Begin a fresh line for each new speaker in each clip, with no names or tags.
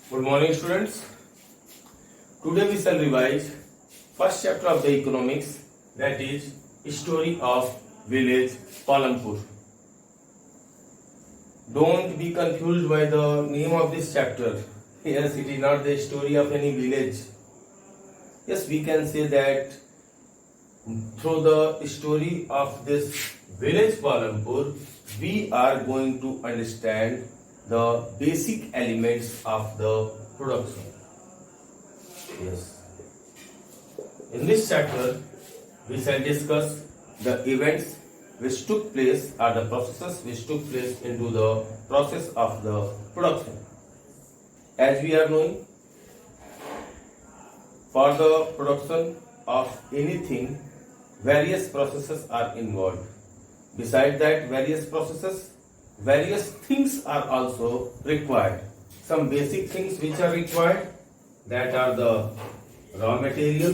Good morning, students. Today we shall revise first chapter of the economics, that is story of village Palampur. Don't be confused by the name of this chapter. Yes, it is not the story of any village. Yes, we can say that through the story of this village Palampur, we are going to understand the basic elements of the production. Yes. In this chapter, we shall discuss the events which took place or the processes which took place into the process of the production. As we are knowing, for the production of anything, various processes are involved. Besides that, various things are also required. Some basic things which are required, that are the raw material,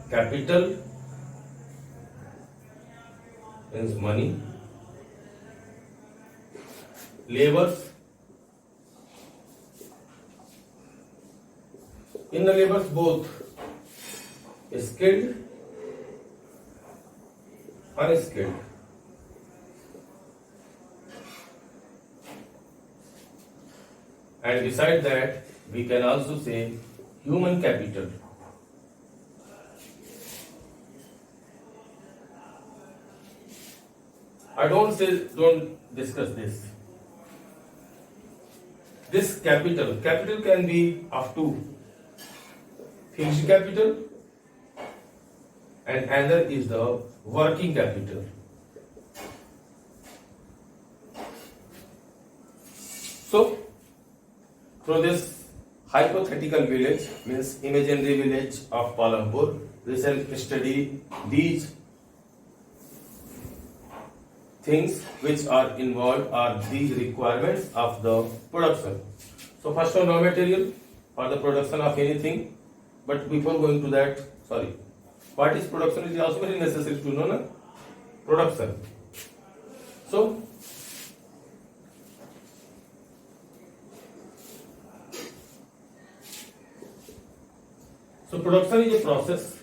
capital means money, labors. In the labors, both skilled, unskilled. And beside that, we can also say human capital. Don't discuss this. This capital can be of two: fixed capital and another is the working capital. So, through this hypothetical village, means imaginary village of Palampur, we shall study these things which are involved, are these requirements of the production. So first one, raw material for the production of anything. But before going to that, what is production? It is also very necessary to know, na? Production. So production is a process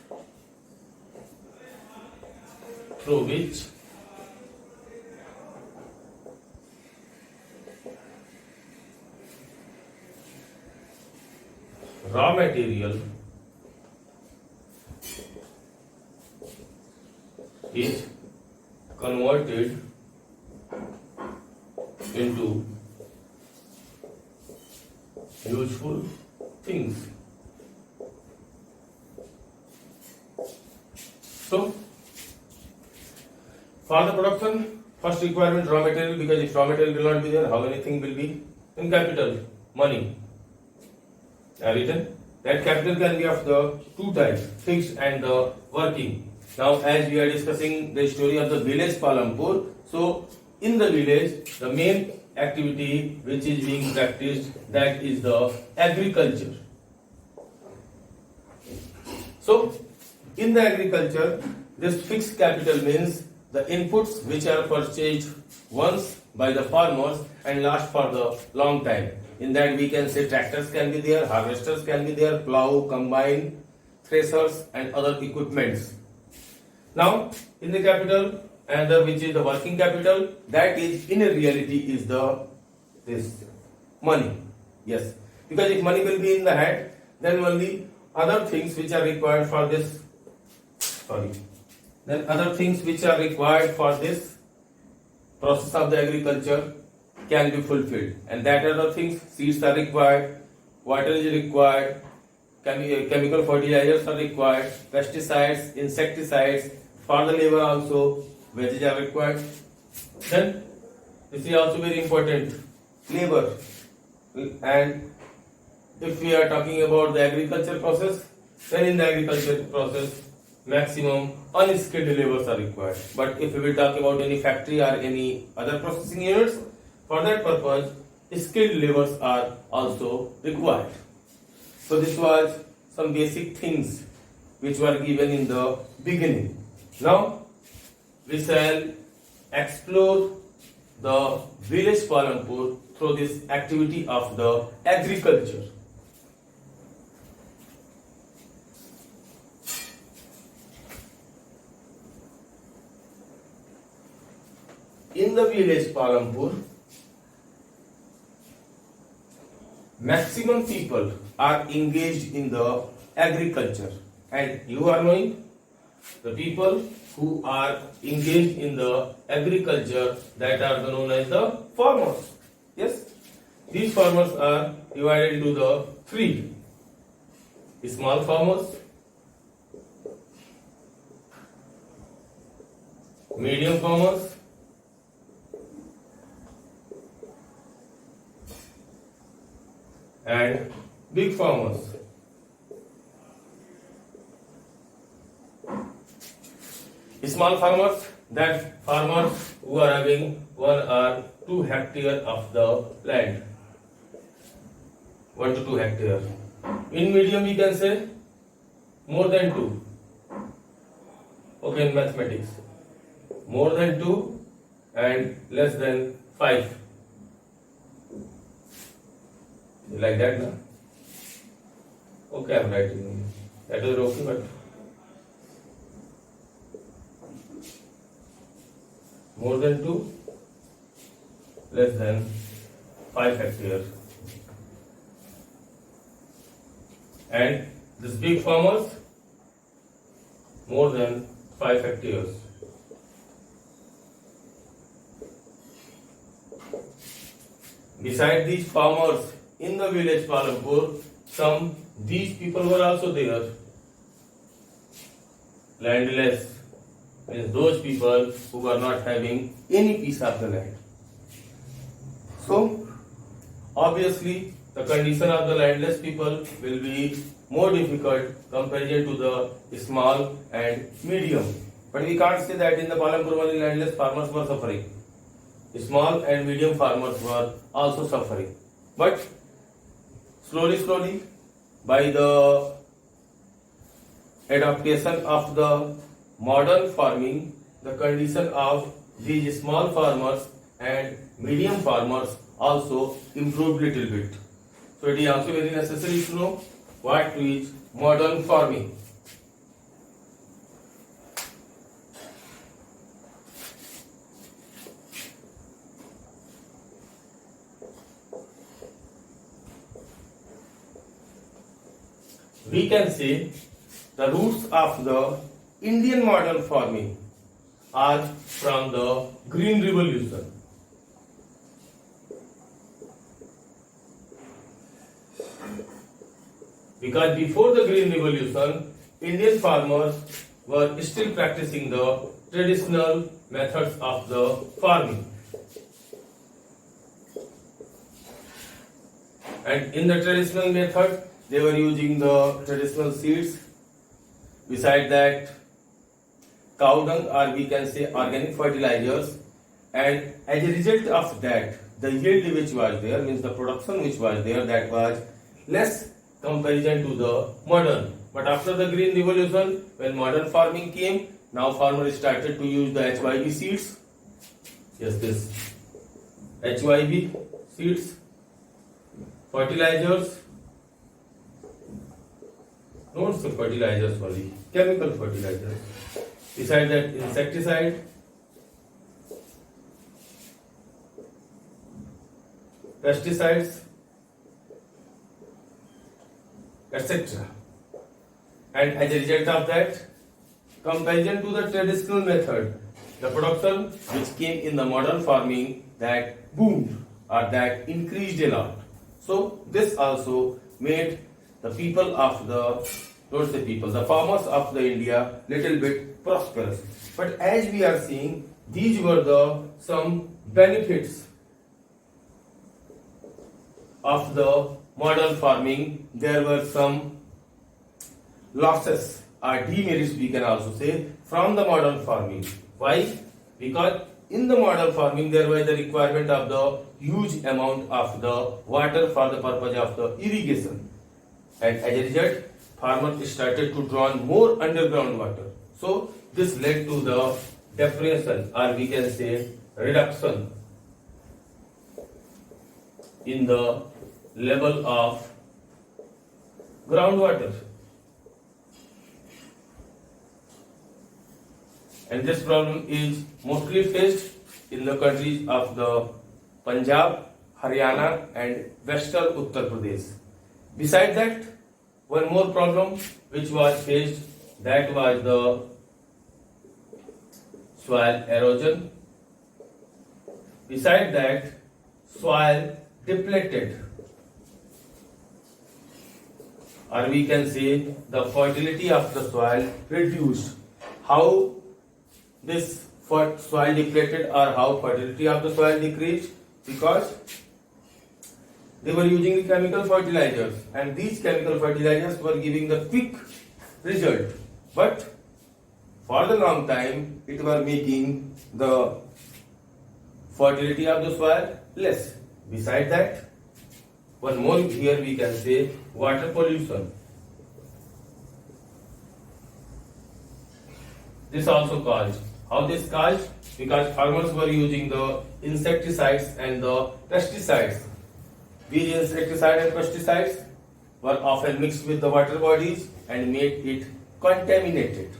through which raw material is converted into useful things. So, for the production, first requirement raw material, because if raw material will not be there, how anything will be? In capital, money. I have written that capital can be of the two types, fixed and the working. Now, as we are discussing the story of the village Palampur, so in the village, the main activity which is being practiced, that is the agriculture. So, in the agriculture, this fixed capital means the inputs which are purchased once by the farmers and last for the long time. In that we can say tractors can be there, harvesters can be there, plow, combine, threshers and other equipments. Now, in the capital, another which is the working capital, that is in reality is this money. Yes, because if money will be in the hand, then only other things which are required for this process of the agriculture can be fulfilled, and that are the things: seeds are required, water is required, chemical fertilizers are required, pesticides, insecticides, for the labor also wages are required. Then this is also very important, labor. And if we are talking about the agriculture process, then in the agriculture process maximum unskilled laborers are required. But if we will talk about any factory or any other processing units, for that purpose skilled laborers are also required. So this was some basic things which were given in the beginning. Now we shall explore the village Palampur through this activity of the agriculture. In the village Palampur, maximum people are engaged in the agriculture, and you are knowing the people who are engaged in the agriculture, that are known as the farmers. Yes, these farmers are divided into the three: small farmers, medium farmers, and big farmers. Small farmers, that farmers who are having 1 or 2 hectare of the land, 1 to 2 hectare. In medium we can say more than 2. Okay, in mathematics, more than 2 and less than 5. Like that, na? Okay, I'm writing. That is okay, but more than 2, less than 5 hectares. And this big farmers, more than 5 hectares. Beside these farmers in the village Palampur, these people were also there. Landless means those people who were not having any piece of the land. So, obviously, the condition of the landless people will be more difficult compared to the small and medium. But we can't say that in the Palampur only landless farmers were suffering. Small and medium farmers were also suffering. But slowly, by the adaptation of the modern farming, the condition of these small farmers and medium farmers also improved little bit. So it is also very necessary to know what is modern farming. We can say the roots of the Indian modern farming are from the Green Revolution. Because before the Green Revolution, Indian farmers were still practicing the traditional methods of the farming. And in the traditional method, they were using the traditional seeds. Beside that, cow dung, or we can say organic fertilizers, and as a result of that, the yield which was there, means the production which was there, that was less comparison to the modern. But after the Green Revolution, when modern farming came, now farmers started to use the HYB seeds. Yes, this HYB seeds, fertilizers, not the fertilizers only, chemical fertilizers. Besides that, insecticide, pesticides, etc. And as a result of that, comparison to the traditional method, the production which came in the modern farming, that boomed or that increased a lot. So this also made the people of the farmers of the India little bit prosperous. But as we are seeing, these were the some benefits of the modern farming. There were some losses or demerits, we can also say, from the modern farming. Why? Because in the modern farming there was the requirement of the huge amount of the water for the purpose of the irrigation, and as a result, farmers started to draw more underground water. So this led to the depression, or we can say reduction in the level of groundwater. And this problem is mostly faced in the countries of the Punjab, Haryana and Western Uttar Pradesh. Besides that, one more problem which was faced, that was the soil erosion. Besides that, soil depleted, or we can say the fertility of the soil reduced. How this soil depleted or how fertility of the soil decreased? Because they were using the chemical fertilizers, and these chemical fertilizers were giving the quick result, but for the long time it was making the fertility of the soil less. Besides that, one more here we can say water pollution. This also caused. How this caused? Because farmers were using the insecticides and the pesticides. These insecticides and pesticides were often mixed with the water bodies and made it contaminated.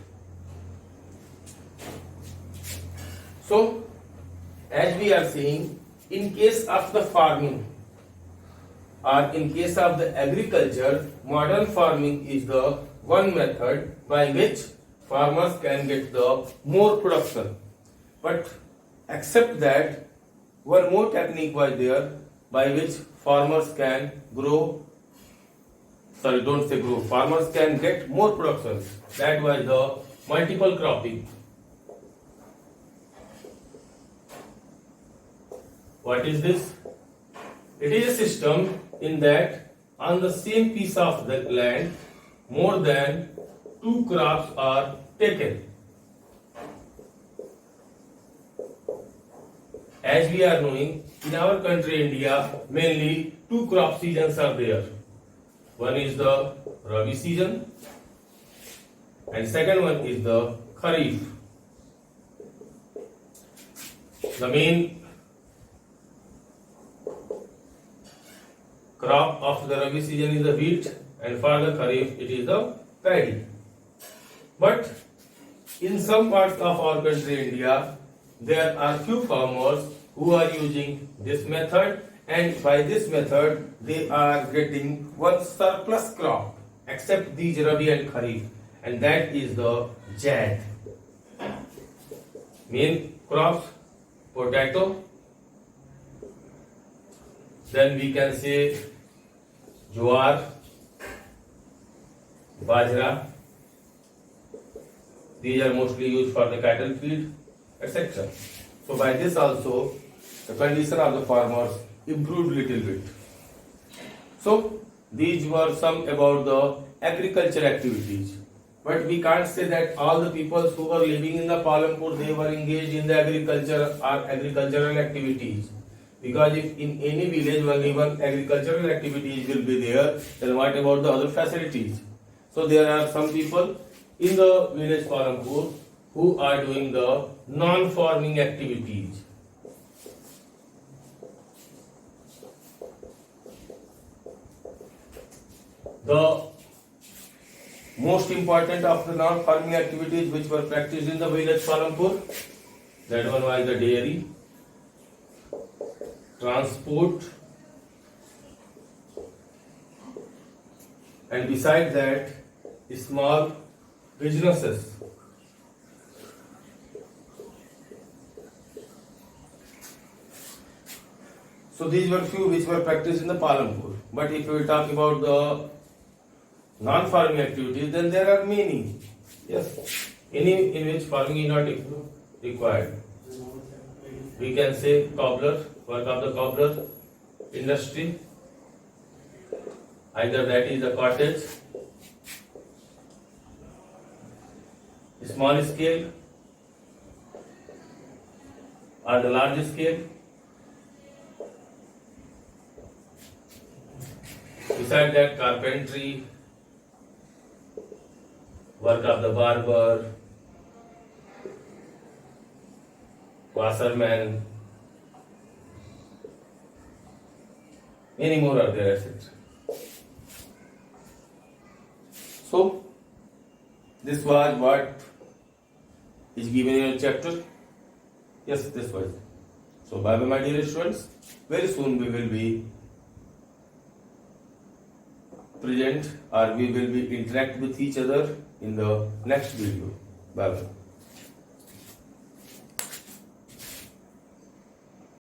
So, as we are saying, in case of the farming or in case of the agriculture, modern farming is the one method by which farmers can get the more production. But except that, one more technique was there by which farmers can farmers can get more production. That was the multiple cropping. What is this? It is a system in that on the same piece of the land, more than 2 crops are taken. As we are knowing, in our country India, mainly 2 crop seasons are there. One is the Rabi season and second one is the Kharif. The main crop of the Rabi season is the wheat, and for the Kharif it is the paddy. But in some parts of our country India, there are few farmers who are using this method, and by this method they are getting one surplus crop except these Rabi and Kharif, and that is the Jad. Main crops, potato, then we can say jowar, bajra. These are mostly used for the cattle feed, etc. So by this also the condition of the farmers improved little bit. So these were some about the agriculture activities. But we can't say that all the people who were living in the Palampur, they were engaged in the agriculture or agricultural activities. Because if in any village only one agricultural activities will be there, then what about the other facilities? So there are some people in the village Palampur who are doing the non-farming activities. The most important of the non-farming activities which were practiced in the village Palampur, that one was the dairy, transport, and beside that, small businesses. So these were few which were practiced in the Palampur. But if we talk about the non-farming activities, then there are many. Yes, any in which farming is not required. We can say cobbler, work of the cobbler industry. Either that is a cottage, small scale, or the large scale. Beside that, carpentry, work of the barber, washerman, Many more are there, etc. So, this was what is given in your chapter. Yes, this was. So, bye bye, my dear students. Very soon we will be present or we will be interact with each other in the next video. Bye bye.